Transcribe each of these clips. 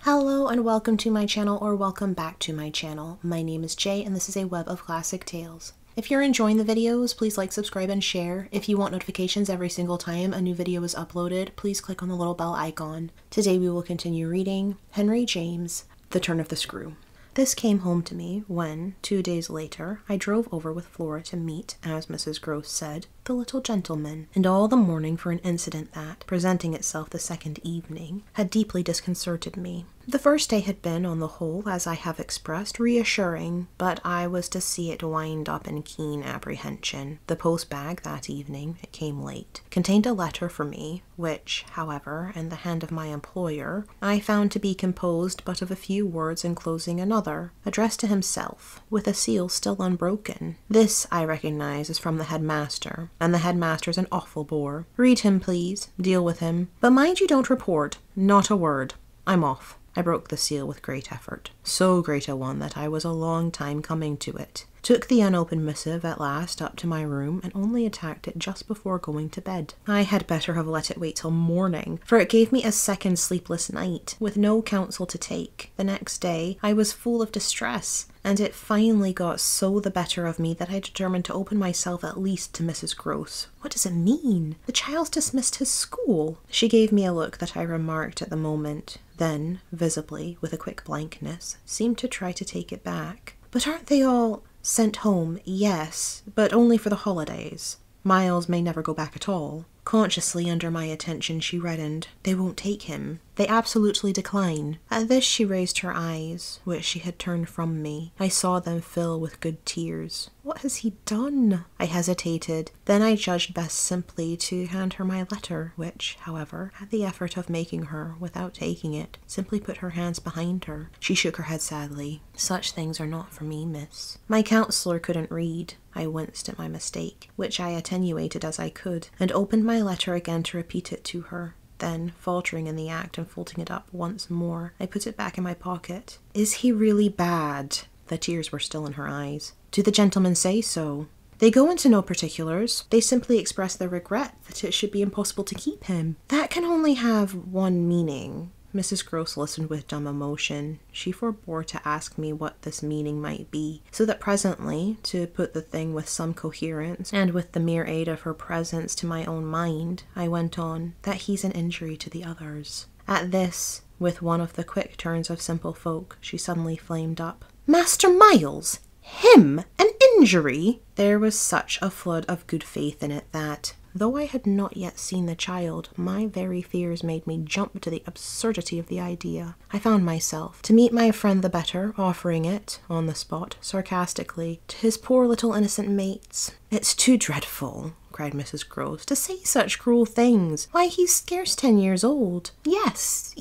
Hello and welcome to my channel, or welcome back to my channel. My name is Jay and this is a web of classic tales. If you're enjoying the videos, please like, subscribe, and share. If you want notifications every single time a new video is uploaded, please click on the little bell icon. Today we will continue reading Henry James, The Turn of the Screw. This came home to me when, 2 days later, I drove over with Flora to meet, as Mrs. Gross said, the little gentleman, and all the morning for an incident that, presenting itself the second evening, had deeply disconcerted me. The first day had been, on the whole, as I have expressed, reassuring, but I was to see it wind up in keen apprehension. The post-bag that evening, it came late, contained a letter for me, which, however, in the hand of my employer, I found to be composed but of a few words enclosing another, addressed to himself, with a seal still unbroken. This, I recognize, is from the headmaster, and the headmaster's an awful bore. Read him, please. Deal with him. But mind you don't report. Not a word. I'm off. I broke the seal with great effort, so great a one that I was a long time coming to it. Took the unopened missive at last up to my room and only attacked it just before going to bed. I had better have let it wait till morning, for it gave me a second sleepless night, with no counsel to take. The next day I was full of distress, and it finally got so the better of me that I determined to open myself at least to Mrs. Gross. What does it mean? The child's dismissed his school. She gave me a look that I remarked at the moment, then, visibly, with a quick blankness, seemed to try to take it back. But aren't they all sent home? Yes, but only for the holidays. Miles may never go back at all. Consciously under my attention she reddened. They won't take him. They absolutely decline. At this she raised her eyes, which she had turned from me. I saw them fill with good tears. What has he done? I hesitated. Then I judged best simply to hand her my letter, which, however, had the effort of making her, without taking it, simply put her hands behind her. She shook her head sadly. Such things are not for me, miss. My counsellor couldn't read. I winced at my mistake, which I attenuated as I could, and opened my letter again to repeat it to her. Then, faltering in the act and folding it up once more, I put it back in my pocket. Is he really bad? The tears were still in her eyes. Do the gentlemen say so? They go into no particulars. They simply express their regret that it should be impossible to keep him. That can only have one meaning. Mrs. Gross listened with dumb emotion. She forbore to ask me what this meaning might be, so that presently, to put the thing with some coherence, and with the mere aid of her presence to my own mind, I went on, that he's an injury to the others. At this, with one of the quick turns of simple folk, she suddenly flamed up. Master Miles! Him! An injury! There was such a flood of good faith in it that, though I had not yet seen the child, my very fears made me jump to the absurdity of the idea. I found myself, to meet my friend the better, offering it, on the spot, sarcastically, to his poor little innocent mates. It's too dreadful, cried Mrs. Gross, to say such cruel things. Why, he's scarce 10 years old. Yes,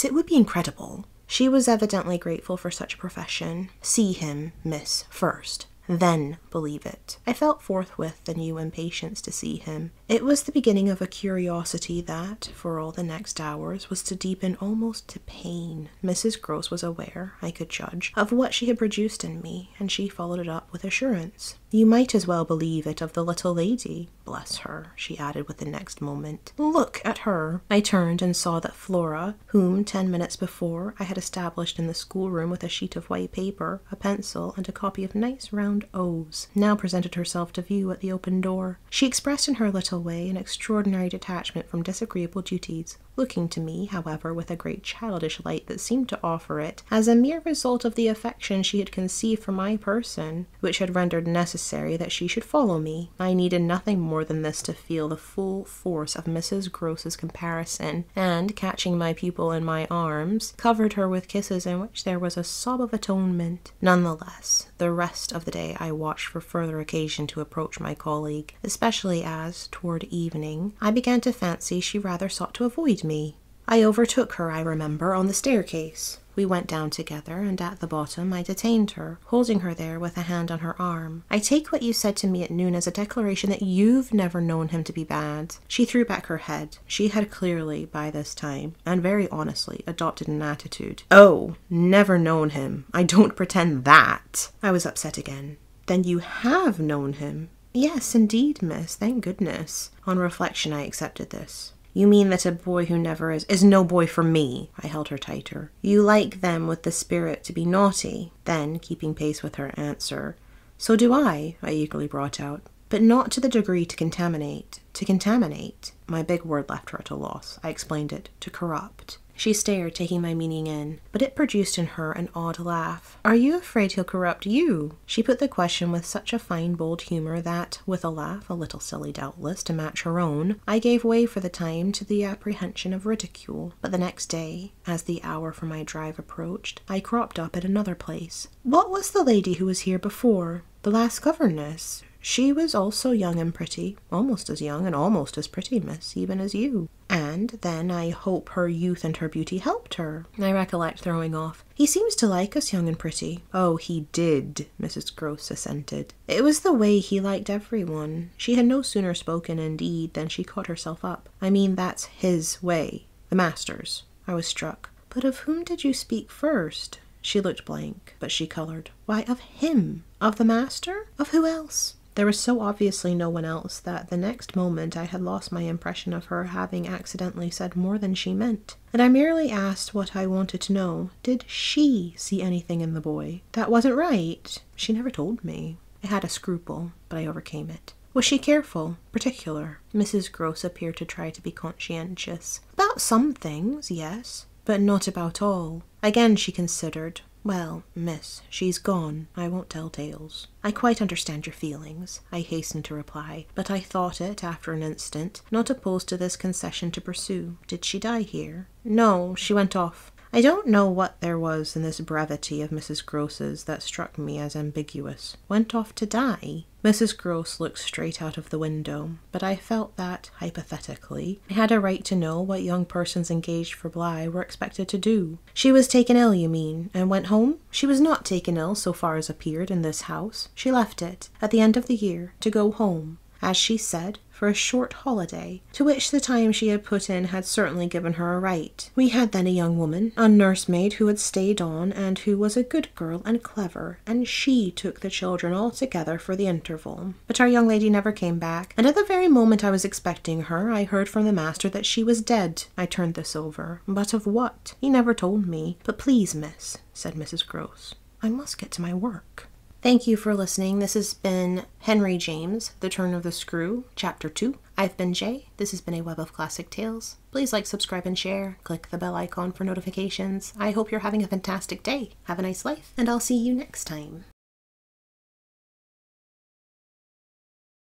it would be incredible. She was evidently grateful for such a profession. See him, miss, first. Then believe it. I felt forthwith the new impatience to see him. It was the beginning of a curiosity that, for all the next hours, was to deepen almost to pain. Mrs. Gross was aware, I could judge, of what she had produced in me, and she followed it up with assurance. You might as well believe it of the little lady. Bless her, she added with the next moment. Look at her. I turned and saw that Flora, whom 10 minutes before I had established in the schoolroom with a sheet of white paper, a pencil, and a copy of nice round O's, now presented herself to view at the open door. She expressed in her little way an extraordinary detachment from disagreeable duties, looking to me, however, with a great childish light that seemed to offer it as a mere result of the affection she had conceived for my person, which had rendered necessary that she should follow me. I needed nothing more than this to feel the full force of Mrs. Gross's comparison, and, catching my pupil in my arms, covered her with kisses in which there was a sob of atonement. Nonetheless, the rest of the day I watched for further occasion to approach my colleague, especially as, toward evening, I began to fancy she rather sought to avoid me. I overtook her, I remember, on the staircase. We went down together, and at the bottom I detained her, holding her there with a hand on her arm. I take what you said to me at noon as a declaration that you've never known him to be bad. She threw back her head. She had clearly, by this time, and very honestly, adopted an attitude. Oh, never known him. I don't pretend that. I was upset again. Then you have known him? Yes, indeed, miss, thank goodness. On reflection I accepted this. You mean that a boy who never is no boy for me. I held her tighter. You like them with the spirit to be naughty. Then, keeping pace with her answer, so do I eagerly brought out. But not to the degree to contaminate. To contaminate. My big word left her at a loss. I explained it. To corrupt. She stared, taking my meaning in, but it produced in her an odd laugh. Are you afraid he'll corrupt you? She put the question with such a fine, bold humor that, with a laugh, a little silly doubtless, to match her own, I gave way for the time to the apprehension of ridicule. But the next day, as the hour for my drive approached, I cropped up at another place. What was the lady who was here before? The last governess. She was also young and pretty, almost as young and almost as pretty, miss, even as you. And then I hope her youth and her beauty helped her. I recollect throwing off. He seems to like us young and pretty. Oh, he did, Mrs. Gross assented. It was the way he liked everyone. She had no sooner spoken, indeed, than she caught herself up. I mean, that's his way. The master's. I was struck. But of whom did you speak first? She looked blank, but she colored. Why, of him. Of the master? Of who else? There was so obviously no one else that the next moment I had lost my impression of her having accidentally said more than she meant. And I merely asked what I wanted to know. Did she see anything in the boy? That wasn't right. She never told me. I had a scruple, but I overcame it. Was she careful? Particular? Mrs. Gross appeared to try to be conscientious. About some things, yes, but not about all. Again she considered. Well, miss, she's gone. I won't tell tales. I quite understand your feelings, I hastened to reply, but I thought it, after an instant, not opposed to this concession to pursue. Did she die here? No, she went off. I don't know what there was in this brevity of Mrs. Gross's that struck me as ambiguous. Went off to die? Mrs. Gross looked straight out of the window, but I felt that, hypothetically, I had a right to know what young persons engaged for Bly were expected to do. She was taken ill, you mean, and went home? She was not taken ill, so far as appeared, in this house. She left it, at the end of the year, to go home, as she said, for a short holiday, to which the time she had put in had certainly given her a right. We had then a young woman, a nursemaid who had stayed on, and who was a good girl and clever, and she took the children all together for the interval. But our young lady never came back, and at the very moment I was expecting her, I heard from the master that she was dead. I turned this over. But of what? He never told me. But please, miss, said Mrs. Gross, I must get to my work. Thank you for listening. This has been Henry James, The Turn of the Screw, Chapter 2. I've been Jay. This has been a Web of Classic Tales. Please like, subscribe, and share. Click the bell icon for notifications. I hope you're having a fantastic day. Have a nice life, and I'll see you next time.